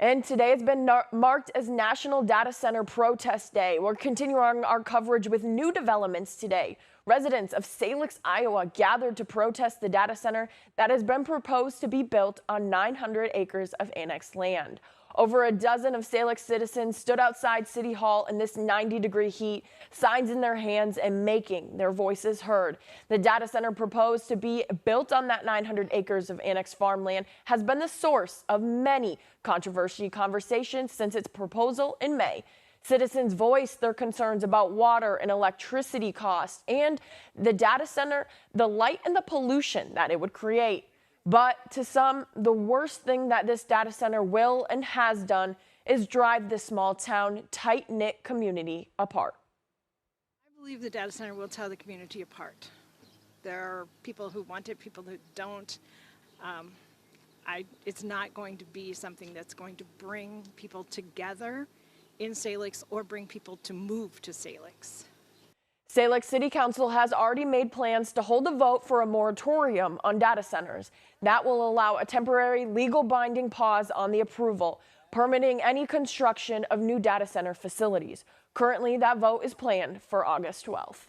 And today has been marked as National Data Center Protest Day. We're continuing our coverage with new developments today. Residents of Salix, Iowa gathered to protest the data center that has been proposed to be built on 900 acres of annexed land. Over a dozen of Salix citizens stood outside City Hall in this 90-degree heat, signs in their hands and making their voices heard. The data center proposed to be built on that 900 acres of annexed farmland has been the source of many controversial conversations since its proposal in May. Citizens voiced their concerns about water and electricity costs and the data center, the light and the pollution that it would create. But to some, the worst thing that this data center will and has done is drive this small town, tight-knit community apart. I believe the data center will tear the community apart. There are people who want it, people who don't. It's not going to be something that's going to bring people together in Salix or bring people to move to Salix. Salix City Council has already made plans to hold a vote for a moratorium on data centers. That will allow a temporary legal binding pause on the approval, permitting any construction of new data center facilities. Currently, that vote is planned for August 12th.